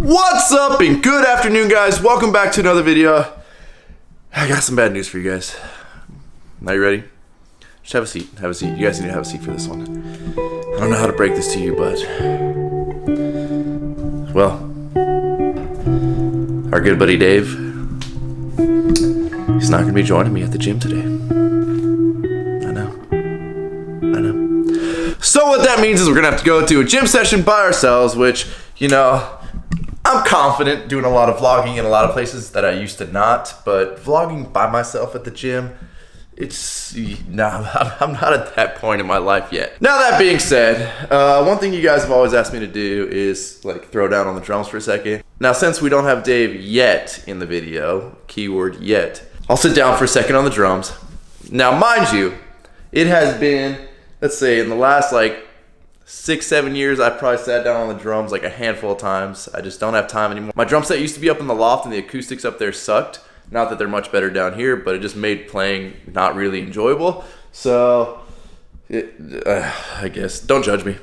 What's up and good afternoon, guys? Welcome back to another video. I got some bad news for you guys. Are you ready? Just have a seat. Have a seat. You guys need to have a seat for this one. I don't know how to break this to you, but well, our good buddy Dave, he's not gonna be joining me at the gym today. I know. So what that means is we're gonna have to go to a gym session by ourselves, which, you know, I'm confident doing a lot of vlogging in a lot of places that I used to not, but vlogging by myself at the gym, I'm not at that point in my life yet. Now that being said, one thing you guys have always asked me to do is like throw down on the drums for a second. Now since we don't have Dave yet in the video, keyword yet, I'll sit down for a second on the drums. Now mind you, it has been, let's say in the last like 6-7 years, I probably sat down on the drums like a handful of times. I just don't have time anymore. My drum set used to be up in the loft and the acoustics up there sucked. Not that they're much better down here, but it just made playing not really enjoyable. So, I guess, don't judge me.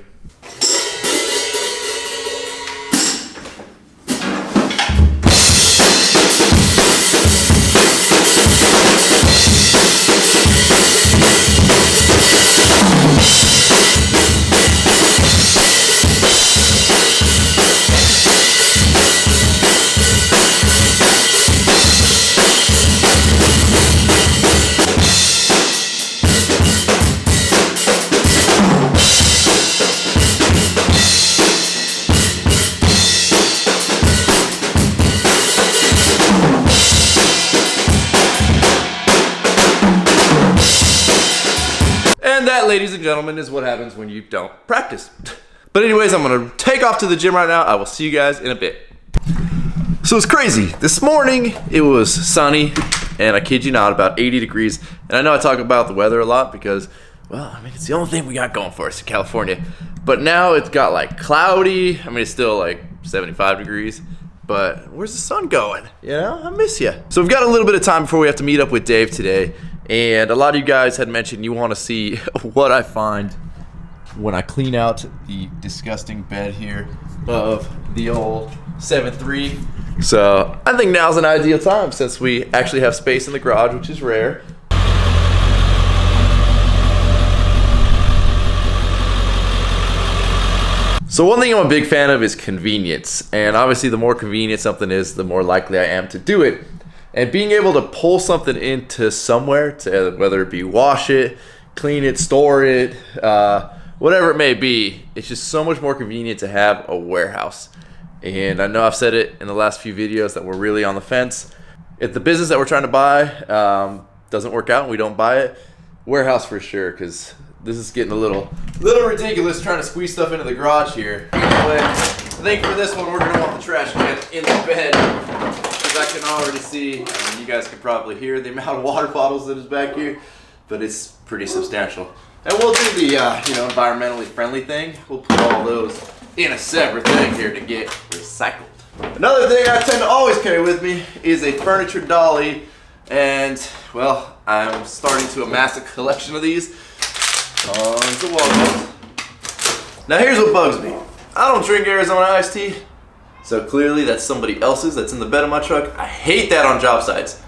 And that, ladies and gentlemen, is what happens when you don't practice. But anyways, I'm gonna take off to the gym right now. I will see you guys in a bit. So it's crazy. This morning, it was sunny, and I kid you not, about 80 degrees. And I know I talk about the weather a lot because, well, I mean, it's the only thing we got going for us in California. But now it's got like cloudy. I mean, it's still like 75 degrees. But where's the sun going? You know, I miss you. So we've got a little bit of time before we have to meet up with Dave today. And a lot of you guys had mentioned you want to see what I find when I clean out the disgusting bed here of the old 7.3. So I think now's an ideal time since we actually have space in the garage, which is rare. So one thing I'm a big fan of is convenience. And obviously the more convenient something is, the more likely I am to do it. And being able to pull something into somewhere, to whether it be wash it, clean it, store it, whatever it may be, it's just so much more convenient to have a warehouse. And I know I've said it in the last few videos that we're really on the fence. If the business that we're trying to buy doesn't work out and we don't buy it, warehouse for sure, because this is getting a little ridiculous trying to squeeze stuff into the garage here. Anyway, I think for this one we're gonna want the trash can in the bed. I can already see, I mean, you guys can probably hear the amount of water bottles that is back here, but it's pretty substantial. And we'll do the, environmentally friendly thing. We'll put all those in a separate thing here to get recycled. Another thing I tend to always carry with me is a furniture dolly, and, well, I'm starting to amass a collection of these. Tons of walnuts. Now here's what bugs me. I don't drink Arizona iced tea. So clearly that's somebody else's that's in the bed of my truck. I hate that on job sites.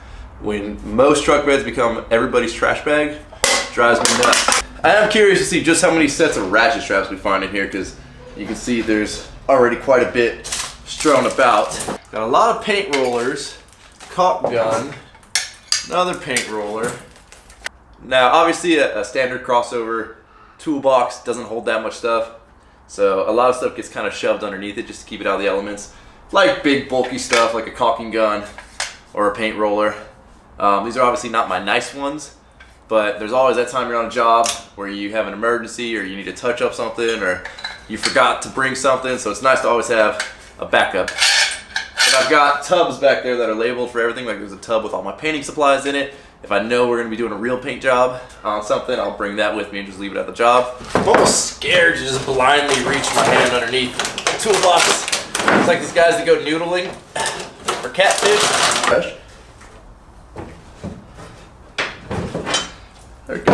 When most truck beds become everybody's trash bag, drives me nuts. I am curious to see just how many sets of ratchet straps we find in here, because you can see there's already quite a bit strewn about. Got a lot of paint rollers, caulk gun, another paint roller. Now obviously a standard crossover toolbox doesn't hold that much stuff. So a lot of stuff gets kind of shoved underneath it just to keep it out of the elements. Like big bulky stuff like a caulking gun or a paint roller. These are obviously not my nice ones, but there's always that time you're on a job where you have an emergency or you need to touch up something or you forgot to bring something, so it's nice to always have a backup. And I've got tubs back there that are labeled for everything, like there's a tub with all my painting supplies in it. If I know we're going to be doing a real paint job on something, I'll bring that with me and just leave it at the job. I'm almost scared to just blindly reach my hand underneath the toolbox. It's like these guys that go noodling for catfish. There we go.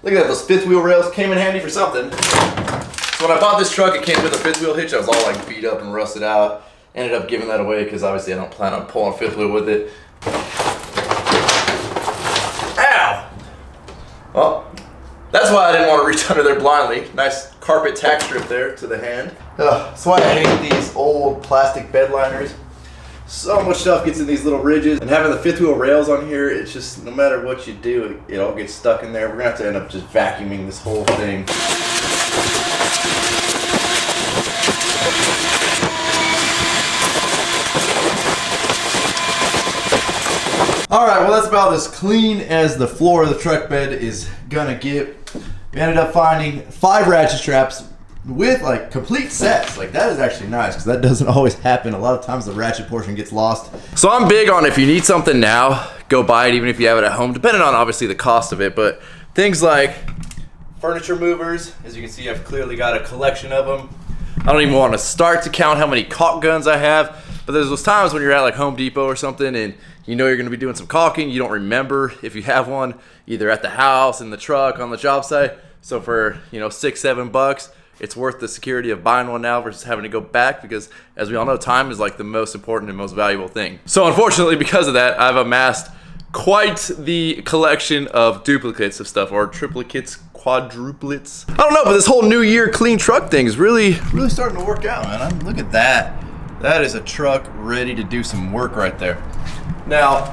Look at that, those fifth wheel rails came in handy for something. So when I bought this truck, it came with a fifth wheel hitch. I was all like beat up and rusted out. ended up giving that away because obviously I don't plan on pulling fifth wheel with it. Ow! Well, that's why I didn't want to reach under there blindly. Nice carpet tack strip there to the hand. That's why I hate these old plastic bed liners. So much stuff gets in these little ridges, and having the fifth wheel rails on here, it's just no matter what you do, it all gets stuck in there. We're gonna have to end up just vacuuming this whole thing. All right, well, that's about as clean as the floor of the truck bed is gonna get. We ended up finding 5 ratchet straps with like complete sets. Like, that is actually nice because that doesn't always happen. A lot of times the ratchet portion gets lost. So I'm big on, if you need something now, go buy it even if you have it at home, depending on obviously the cost of it. But things like furniture movers, as you can see, I've clearly got a collection of them. I don't even want to start to count how many caulk guns I have, but there's those times when you're at like Home Depot or something and you know you're going to be doing some caulking, you don't remember if you have one either at the house, in the truck, on the job site. So for, you know, $6-7, it's worth the security of buying one now versus having to go back, because as we all know, time is like the most important and most valuable thing. So unfortunately, because of that, I've amassed quite the collection of duplicates of stuff, or triplicates, quadruplets. I don't know, but this whole new year clean truck thing is really starting to work out, man. Look at that. That is a truck ready to do some work right there. Now,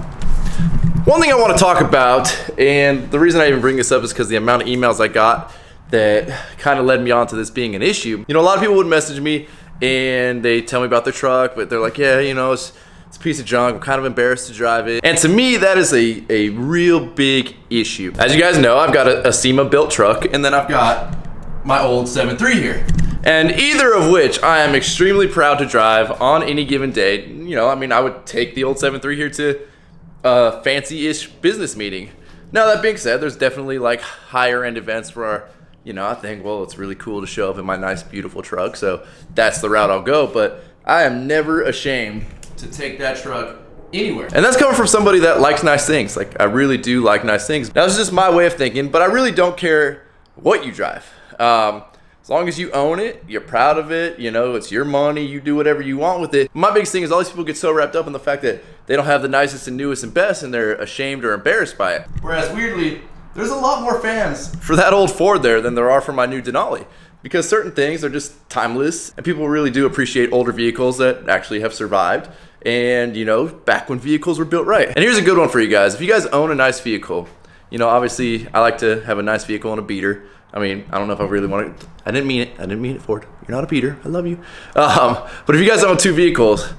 one thing I want to talk about, and the reason I even bring this up is because the amount of emails I got that kind of led me on to this being an issue. You know, a lot of people would message me and they tell me about their truck, but they're like, yeah, you know, it's a piece of junk. I'm kind of embarrassed to drive it. And to me, that is a real big issue. As you guys know, I've got a SEMA built truck, and then I've got my old 7.3 here. And either of which I am extremely proud to drive on any given day. You know, I mean, I would take the old 7.3 here to a fancy-ish business meeting. Now, that being said, there's definitely like higher end events where, you know, I think, well, it's really cool to show up in my nice, beautiful truck, so that's the route I'll go. But I am never ashamed to take that truck anywhere. And that's coming from somebody that likes nice things. Like, I really do like nice things. That's just my way of thinking, but I really don't care what you drive. As long as you own it, you're proud of it, you know, it's your money, you do whatever you want with it. My biggest thing is all these people get so wrapped up in the fact that they don't have the nicest and newest and best, and they're ashamed or embarrassed by it. Whereas, weirdly, there's a lot more fans for that old Ford there than there are for my new Denali, because certain things are just timeless, and people really do appreciate older vehicles that actually have survived, and, you know, back when vehicles were built right. And here's a good one for you guys. If you guys own a nice vehicle, you know, obviously I like to have a nice vehicle and a beater. I mean, I don't know if I really want to. I didn't mean it. I didn't mean it, Ford. You're not a beater. I love you. But if you guys own 2 vehicles,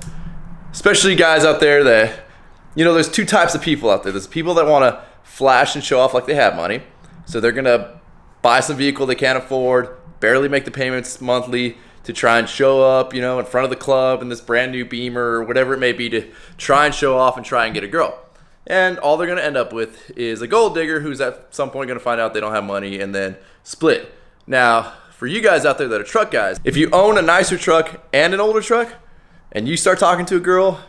especially guys out there that, you know, there's 2 types of people out there. There's people that want to flash and show off like they have money. So they're going to buy some vehicle they can't afford, barely make the payments monthly to try and show up, you know, in front of the club in this brand new Beamer or whatever it may be, to try and show off and try and get a girl. And all they're going to end up with is a gold digger who's at some point going to find out they don't have money and then split. Now, for you guys out there that are truck guys, if you own a nicer truck and an older truck and you start talking to a girl,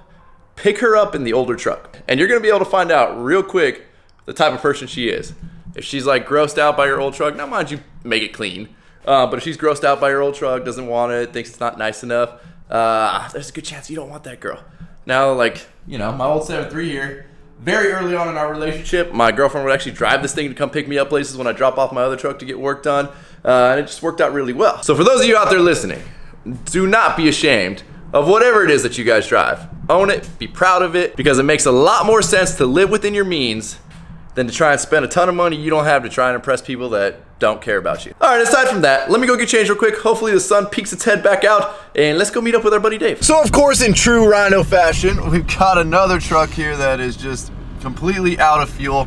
pick her up in the older truck. And you're going to be able to find out real quick the type of person she is. If she's like grossed out by your old truck, now mind you, make it clean. But if she's grossed out by your old truck, doesn't want it, thinks it's not nice enough, there's a good chance you don't want that girl. Now, like, you know, my old 7.3 here, very early on in our relationship, my girlfriend would actually drive this thing to come pick me up places when I drop off my other truck to get work done. And it just worked out really well. So for those of you out there listening, do not be ashamed of whatever it is that you guys drive. Own it, be proud of it, because it makes a lot more sense to live within your means than to try and spend a ton of money you don't have to try and impress people that don't care about you. All right, aside from that, let me go get changed real quick. Hopefully the sun peeks its head back out, and let's go meet up with our buddy Dave. So of course, in true Rhino fashion, we've got another truck here that is just completely out of fuel,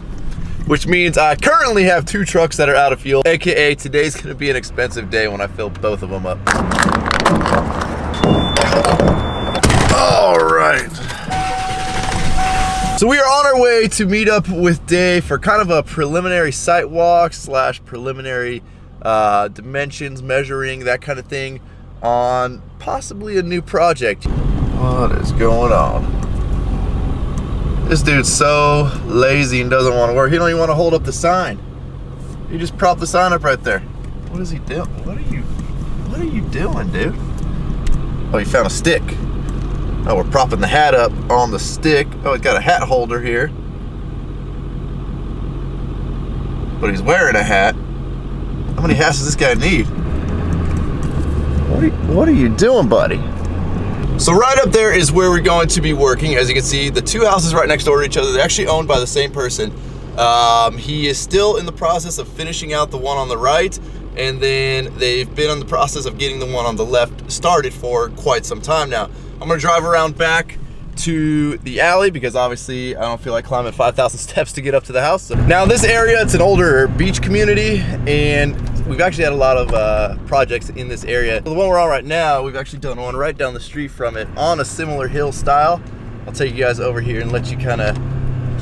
which means I currently have 2 trucks that are out of fuel, AKA today's gonna be an expensive day when I fill both of them up. All right. So we are on our way to meet up with Dave for kind of a preliminary site walk / preliminary dimensions measuring, that kind of thing, on possibly a new project. What is going on? This dude's so lazy and doesn't want to work. He don't even want to hold up the sign. He just propped the sign up right there. What is he doing? What are you doing, dude? Oh, he found a stick. Oh, we're propping the hat up on the stick. Oh, it's got a hat holder here. But he's wearing a hat. How many hats does this guy need? What are you doing, buddy? So right up there is where we're going to be working. As you can see, the two houses right next door to each other, they're actually owned by the same person. He is still in the process of finishing out the one on the right, and then they've been in the process of getting the one on the left started for quite some time now. I'm gonna drive around back to the alley because obviously I don't feel like climbing 5,000 steps to get up to the house. Now this area, it's an older beach community, and we've actually had a lot of projects in this area. The one we're on right now, we've actually done one right down the street from it on a similar hill style. I'll take you guys over here and let you kind of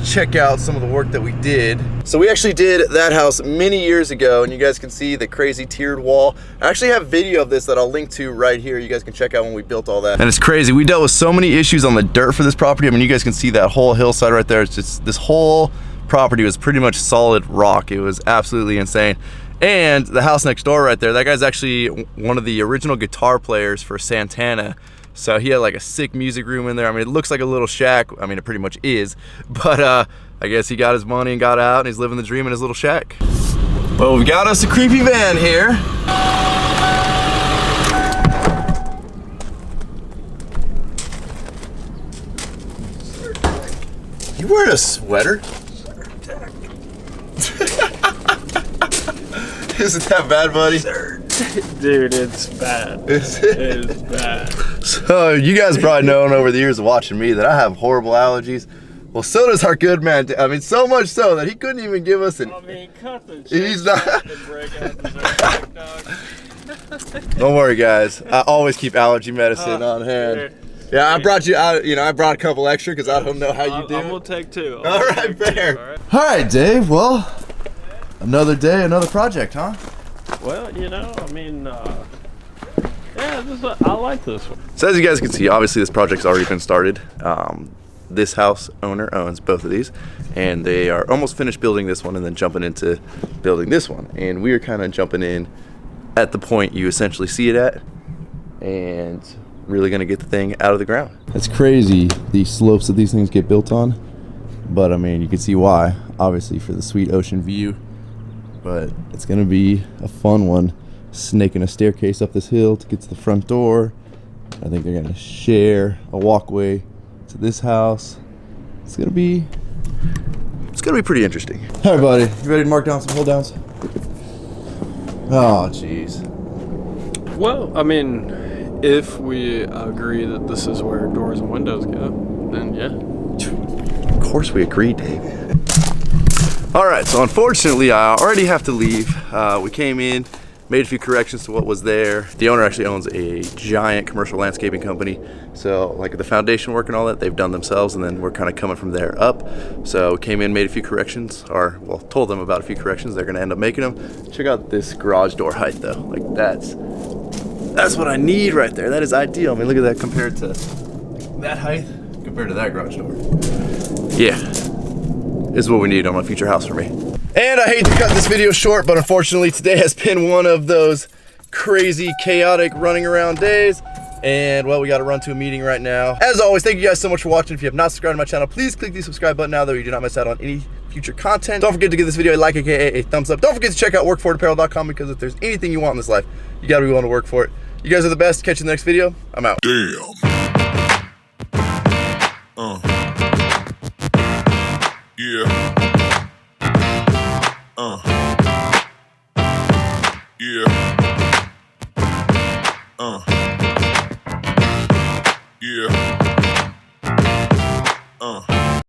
check out some of the work that we did. So we actually did that house many years ago, and you guys can see the crazy tiered wall. I actually have video of this that I'll link to right here. You guys can check out when we built all that. And it's crazy. We dealt with so many issues on the dirt for this property. I mean, you guys can see that whole hillside right there. It's just, this whole property was pretty much solid rock. It was absolutely insane. And the house next door right there, that guy's actually one of the original guitar players for Santana. So he had like a sick music room in there. I mean, it looks like a little shack. I mean, it pretty much is. But I guess he got his money and got out, and he's living the dream in his little shack. Well, we've got us a creepy van here. You wearing a sweater? Isn't that bad, buddy? Dude, it's bad. Is it? It is bad. So you guys probably known over the years of watching me that I have horrible allergies. Well, so does our good man. I mean, so much so that he couldn't even give us an. I mean, cut the He's not. and break out the dog. Don't worry, guys. I always keep allergy medicine on hand. Yeah, I brought you out. You know, I brought a couple extra because I don't know how you do. I'm gonna take two. All right, fair. All right, Dave. Well, another day, another project, huh? Well, you know, I mean, yeah, I like this one. So as you guys can see, obviously this project's already been started. This house owner owns both of these, and they are almost finished building this one and then jumping into building this one. And we are kind of jumping in at the point you essentially see it at, and really gonna get the thing out of the ground. It's crazy, the slopes that these things get built on, but I mean, you can see why, obviously for the sweet ocean view. But it's gonna be a fun one, snaking a staircase up this hill to get to the front door. I think they're gonna share a walkway to this house. It's gonna be pretty interesting. All right, buddy, you ready to mark down some hold downs? Oh, jeez. Well, I mean, if we agree that this is where doors and windows go, then yeah. Of course we agree, Dave. All right, so unfortunately, I already have to leave. We came in, made a few corrections to what was there. The owner actually owns a giant commercial landscaping company. So like the foundation work and all that, they've done themselves, and then we're kind of coming from there up. So we came in, made a few corrections, or well, told them about a few corrections. They're gonna end up making them. Check out this garage door height though. Like that's what I need right there. That is ideal. I mean, look at that compared to that height, compared to that garage door. Yeah. This is what we need on my future house for me. And I hate to cut this video short, but unfortunately today has been one of those crazy, chaotic running around days. And well, we got to run to a meeting right now. As always, thank you guys so much for watching. If you have not subscribed to my channel, please click the subscribe button now, though you do not miss out on any future content. Don't forget to give this video a like, aka a thumbs up. Don't forget to check out workforapparel.com, because if there's anything you want in this life, you got to be willing to work for it. You guys are the best. Catch you in the next video. I'm out. Damn. Yeah. Yeah.